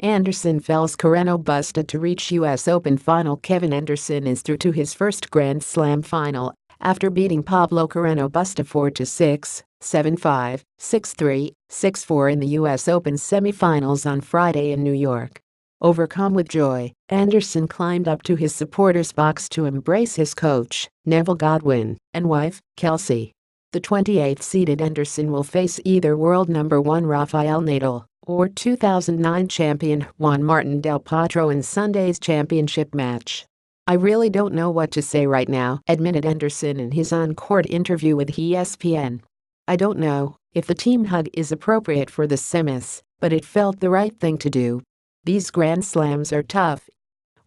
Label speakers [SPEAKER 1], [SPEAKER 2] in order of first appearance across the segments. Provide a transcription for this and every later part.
[SPEAKER 1] Anderson fells Carreno Busta to reach U.S. Open final. Kevin Anderson is through to his first Grand Slam final after beating Pablo Carreno Busta 4-6, 7-5, 6-3, 6-4 in the U.S. Open semifinals on Friday in New York. Overcome with joy, Anderson climbed up to his supporters' box to embrace his coach, Neville Godwin, and wife, Kelsey. The 28th-seeded Anderson will face either world number 1 Rafael Nadal or 2009 champion Juan Martin del Potro in Sunday's championship match. "I really don't know what to say right now," admitted Anderson in his on-court interview with ESPN. "I don't know if the team hug is appropriate for the semis, but it felt the right thing to do. These Grand Slams are tough.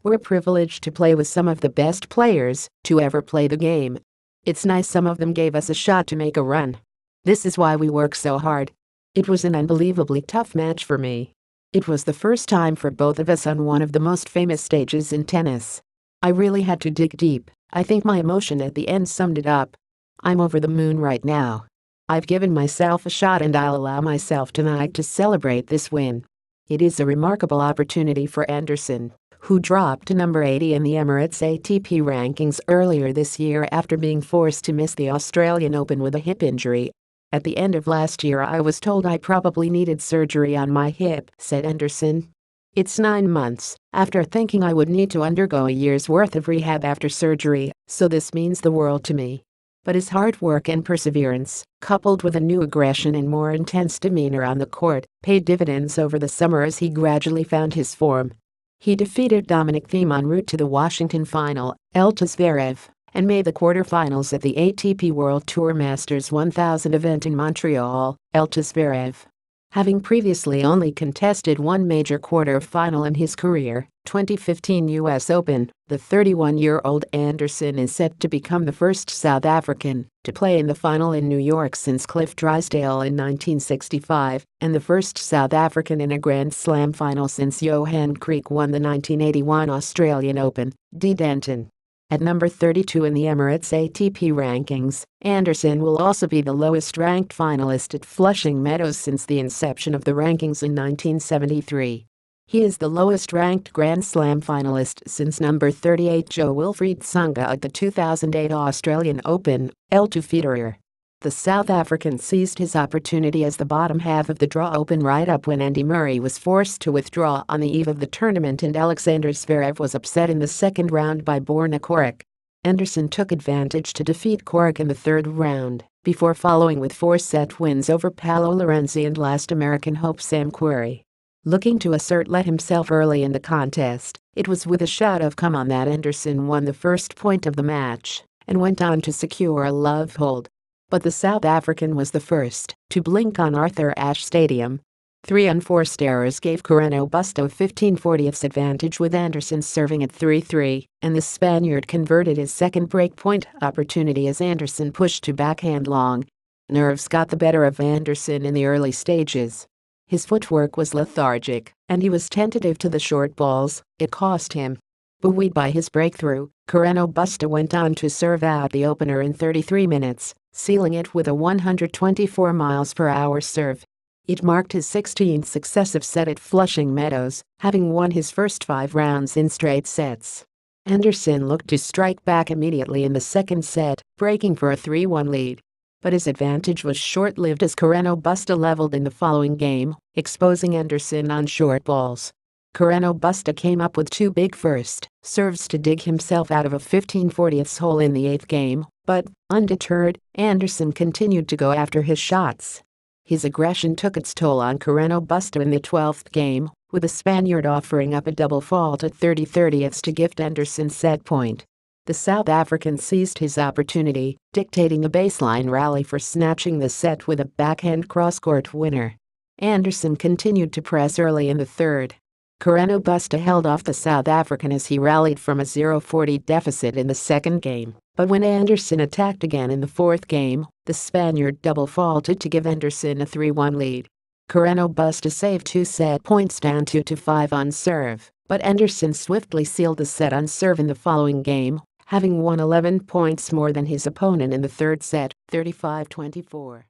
[SPEAKER 1] We're privileged to play with some of the best players to ever play the game. It's nice some of them gave us a shot to make a run. This is why we work so hard. It was an unbelievably tough match for me. It was the first time for both of us on one of the most famous stages in tennis. I really had to dig deep. I think my emotion at the end summed it up. I'm over the moon right now. I've given myself a shot and I'll allow myself tonight to celebrate this win." It is a remarkable opportunity for Anderson, who dropped to number 80 in the Emirates ATP rankings earlier this year after being forced to miss the Australian Open with a hip injury. "At the end of last year I was told I probably needed surgery on my hip," said Anderson. "It's 9 months after thinking I would need to undergo a year's worth of rehab after surgery, so this means the world to me." But his hard work and perseverance, coupled with a new aggression and more intense demeanor on the court, paid dividends over the summer as he gradually found his form. He defeated Dominic Thiem en route to the Washington final, Zverev, and made the quarterfinals at the ATP World Tour Masters 1000 event in Montreal, Zverev. Having previously only contested one major quarter-final in his career, 2015 U.S. Open, the 31-year-old Anderson is set to become the first South African to play in the final in New York since Cliff Drysdale in 1965, and the first South African in a Grand Slam final since Johan Kriek won the 1981 Australian Open. D. Denton. At number 32 in the Emirates ATP rankings, Anderson will also be the lowest-ranked finalist at Flushing Meadows since the inception of the rankings in 1973. He is the lowest-ranked Grand Slam finalist since number 38 Jo-Wilfried Tsonga at the 2008 Australian Open, to Federer. The South African seized his opportunity as the bottom half of the draw opened right up when Andy Murray was forced to withdraw on the eve of the tournament and Alexander Zverev was upset in the second round by Borna Coric. Anderson took advantage to defeat Coric in the third round, before following with 4-set wins over Paolo Lorenzi and last American hope Sam Querrey. Looking to assert himself early in the contest, it was with a shout of "come on" that Anderson won the first point of the match and went on to secure a love hold. But the South African was the first to blink on Arthur Ashe Stadium. 3 unforced errors gave Carreno Busta a 15/40 advantage with Anderson serving at 3-3, and the Spaniard converted his second breakpoint opportunity as Anderson pushed to backhand long. Nerves got the better of Anderson in the early stages. His footwork was lethargic, and he was tentative to the short balls. It cost him. Buoyed by his breakthrough, Carreno Busta went on to serve out the opener in 33 minutes, sealing it with a 124 mph serve. It marked his 16th successive set at Flushing Meadows, having won his first 5 rounds in straight sets. Anderson looked to strike back immediately in the second set, breaking for a 3-1 lead. But his advantage was short-lived as Carreno Busta leveled in the following game, exposing Anderson on short balls. Carreno Busta came up with 2 big first serves to dig himself out of a 15/40 hole in the 8th game, but, undeterred, Anderson continued to go after his shots. His aggression took its toll on Carreno Busta in the 12th game, with the Spaniard offering up a double fault at 30/30 to gift Anderson set point. The South African seized his opportunity, dictating a baseline rally for snatching the set with a backhand cross-court winner. Anderson continued to press early in the third. Carreno Busta held off the South African as he rallied from a 0-40 deficit in the second game, but when Anderson attacked again in the fourth game, the Spaniard double faulted to give Anderson a 3-1 lead. Carreno Busta saved 2 set points down 2-5 on serve, but Anderson swiftly sealed the set on serve in the following game, having won 11 points more than his opponent in the third set, 35-24.